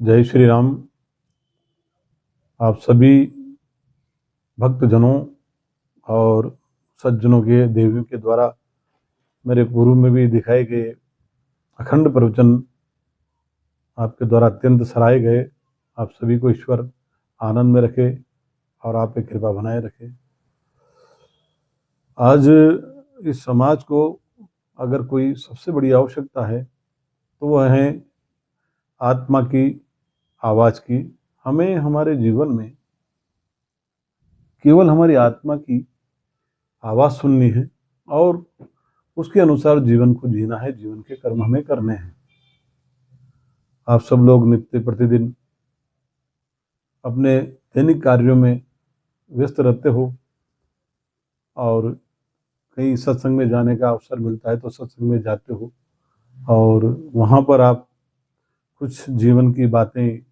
जय श्री राम। आप सभी भक्तजनों और सज्जनों के देवियों के द्वारा मेरे पूर्व में भी दिखाए गए अखंड प्रवचन आपके द्वारा अत्यंत सराहे गए। आप सभी को ईश्वर आनंद में रखे और आप पे कृपा बनाए रखे। आज इस समाज को अगर कोई सबसे बड़ी आवश्यकता है तो वह है आत्मा की आवाज़ की। हमें हमारे जीवन में केवल हमारी आत्मा की आवाज़ सुननी है और उसके अनुसार जीवन को जीना है। जीवन के कर्म हमें करने हैं। आप सब लोग नित्य प्रतिदिन अपने दैनिक कार्यों में व्यस्त रहते हो और कहीं सत्संग में जाने का अवसर मिलता है तो सत्संग में जाते हो और वहाँ पर आप कुछ जीवन की बातें,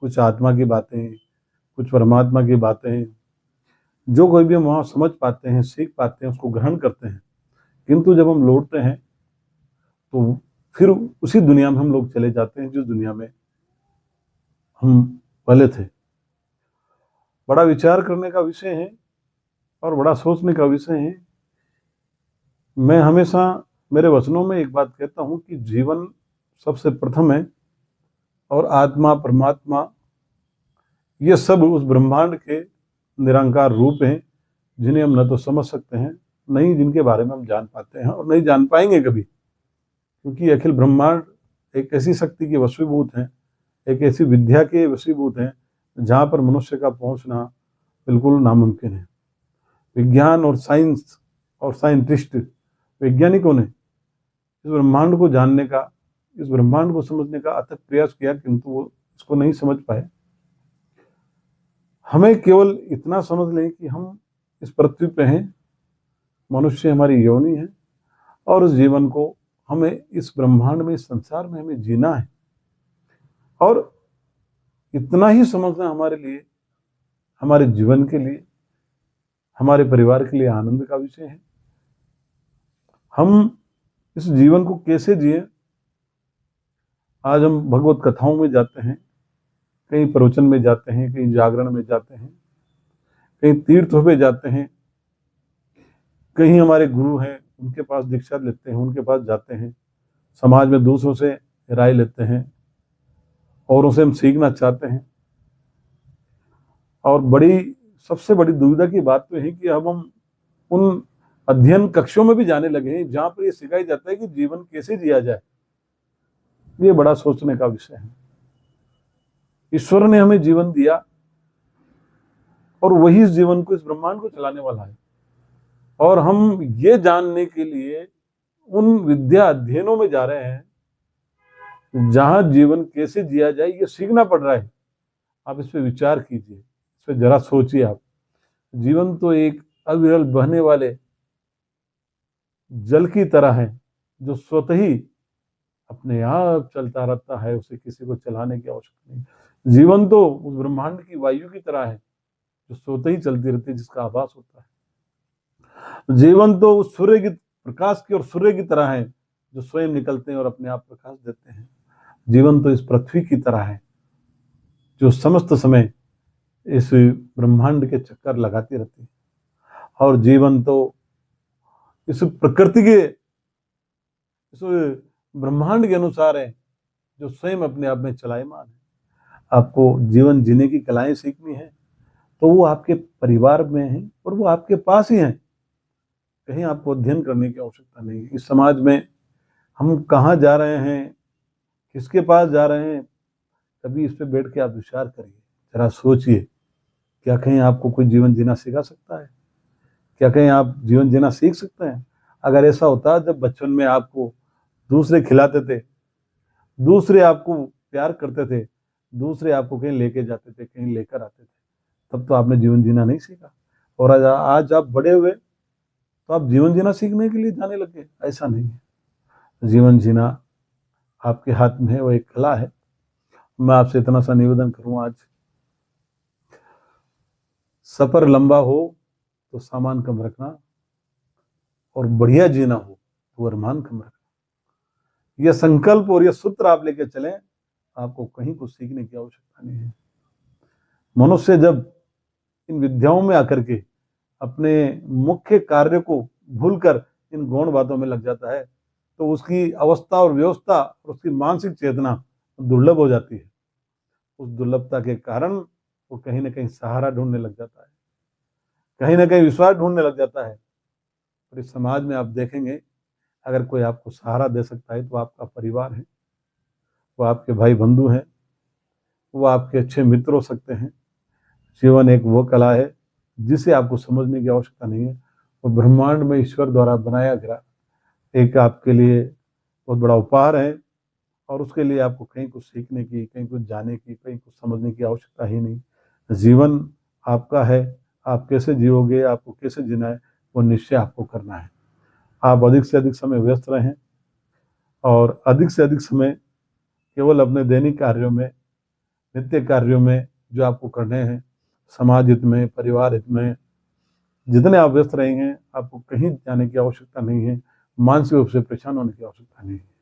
कुछ आत्मा की बातें, कुछ परमात्मा की बातें जो कोई भी हम वहाँ समझ पाते हैं, सीख पाते हैं, उसको ग्रहण करते हैं। किंतु जब हम लौटते हैं तो फिर उसी दुनिया में हम लोग चले जाते हैं जिस दुनिया में हम पहले थे। बड़ा विचार करने का विषय है और बड़ा सोचने का विषय है। मैं हमेशा मेरे वचनों में एक बात कहता हूँ कि जीवन सबसे प्रथम है और आत्मा परमात्मा ये सब उस ब्रह्मांड के निरंकार रूप हैं जिन्हें हम न तो समझ सकते हैं, न ही जिनके बारे में हम जान पाते हैं और नहीं जान पाएंगे कभी, क्योंकि अखिल ब्रह्मांड एक ऐसी शक्ति के वशीभूत हैं, एक ऐसी विद्या के वशीभूत हैं जहाँ पर मनुष्य का पहुँचना बिल्कुल नामुमकिन है। विज्ञान और साइंस और साइंटिस्ट वैज्ञानिकों ने इस ब्रह्मांड को जानने का, इस ब्रह्मांड को समझने का अथक प्रयास किया, किंतु वो इसको नहीं समझ पाए। हमें केवल इतना समझ लें कि हम इस पृथ्वी पे हैं, मनुष्य हमारी योनि है और उस जीवन को हमें इस ब्रह्मांड में, इस संसार में हमें जीना है। और इतना ही समझना हमारे लिए, हमारे जीवन के लिए, हमारे परिवार के लिए आनंद का विषय है। हम इस जीवन को कैसे जिए। आज हम भगवत कथाओं में जाते हैं, कहीं प्रवचन में जाते हैं, कहीं जागरण में जाते हैं, कहीं तीर्थों पे जाते हैं, कहीं हमारे गुरु हैं उनके पास दीक्षा लेते हैं, उनके पास जाते हैं, समाज में दूसरों से राय लेते हैं, औरों से हम सीखना चाहते हैं। और सबसे बड़ी दुविधा की बात तो है कि अब हम उन अध्ययन कक्षों में भी जाने लगे हैं जहां पर ये सिखाया जाता है कि जीवन कैसे जिया जाए। ये बड़ा सोचने का विषय है। ईश्वर ने हमें जीवन दिया और वही इस जीवन को, इस ब्रह्मांड को चलाने वाला है। और हम ये जानने के लिए उन विद्या अध्ययनों में जा रहे हैं जहां जीवन कैसे जिया जाए ये सीखना पड़ रहा है। आप इस पे विचार कीजिए, इस पे जरा सोचिए। आप जीवन तो एक अविरल बहने वाले जल की तरह है जो स्वतः ही अपने आप चलता रहता है, उसे किसी को चलाने की आवश्यकता नहीं। जीवन तो उस ब्रह्मांड की वायु की तरह है जो स्वतः ही चलती रहती है, जिसका आभास होता है। जीवन तो उस सूर्य की प्रकाश की और सूर्य की तरह है जो स्वयं निकलते हैं और अपने आप प्रकाश देते हैं। जीवन तो इस पृथ्वी की तरह है जो समस्त समय इस ब्रह्मांड के चक्कर लगाती रहती है। और जीवन तो इस प्रकृति के, इस ब्रह्मांड के अनुसार है जो स्वयं अपने आप में चलायमान है। आपको जीवन जीने की कलाएं सीखनी है तो वो आपके परिवार में है और वो आपके पास ही है। कहीं आपको अध्ययन करने की आवश्यकता नहीं। इस समाज में हम कहाँ जा रहे हैं, किसके पास जा रहे हैं, कभी इस पे बैठ के आप विचार करिए, जरा सोचिए। क्या कहीं आपको कोई जीवन जीना सिखा सकता है? क्या कहीं आप जीवन जीना सीख सकते हैं? अगर ऐसा होता, जब बचपन में आपको दूसरे खिलाते थे, दूसरे आपको प्यार करते थे, दूसरे आपको कहीं लेके जाते थे, कहीं लेकर आते थे, तब तो आपने जीवन जीना नहीं सीखा। और आज आप बड़े हुए तो आप जीवन जीना सीखने के लिए जाने लगे। ऐसा नहीं है। जीवन जीना आपके हाथ में है, वो एक कला है। मैं आपसे इतना सा निवेदन करूं, आज सफर लंबा हो तो सामान कम रखना और बढ़िया जीना हो तो अरमान कम रखना। यह संकल्प और यह सूत्र आप लेके चलें आपको कहीं कुछ सीखने की आवश्यकता नहीं है। मनुष्य जब इन विद्याओं में आकर के अपने मुख्य कार्य को भूलकर इन गौण बातों में लग जाता है तो उसकी अवस्था और व्यवस्था और उसकी मानसिक चेतना दुर्लभ हो जाती है। उस दुर्लभता के कारण वो कहीं ना कहीं सहारा ढूंढने लग जाता है, कहीं ना कहीं विश्वास ढूंढने लग जाता है। और इस समाज में आप देखेंगे अगर कोई आपको सहारा दे सकता है तो आपका परिवार है, वो आपके भाई बंधु हैं, वो आपके अच्छे मित्र हो सकते हैं। जीवन एक वो कला है जिसे आपको समझने की आवश्यकता नहीं है। वो ब्रह्मांड में ईश्वर द्वारा बनाया गया एक आपके लिए बहुत बड़ा उपहार है और उसके लिए आपको कहीं कुछ सीखने की, कहीं कुछ जाने की, कहीं कुछ समझने की आवश्यकता ही नहीं। जीवन आपका है, आप कैसे जियोगे, आपको कैसे जीना है, वो निश्चय आपको करना है। आप अधिक से अधिक समय व्यस्त रहें और अधिक से अधिक समय केवल अपने दैनिक कार्यों में, नित्य कार्यों में जो आपको करने हैं, समाज हित में, परिवार हित में जितने आप व्यस्त रहेंगे आपको कहीं जाने की आवश्यकता नहीं है, मानसिक रूप से परेशान होने की आवश्यकता नहीं है।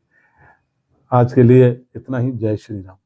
आज के लिए इतना ही। जय श्री राम।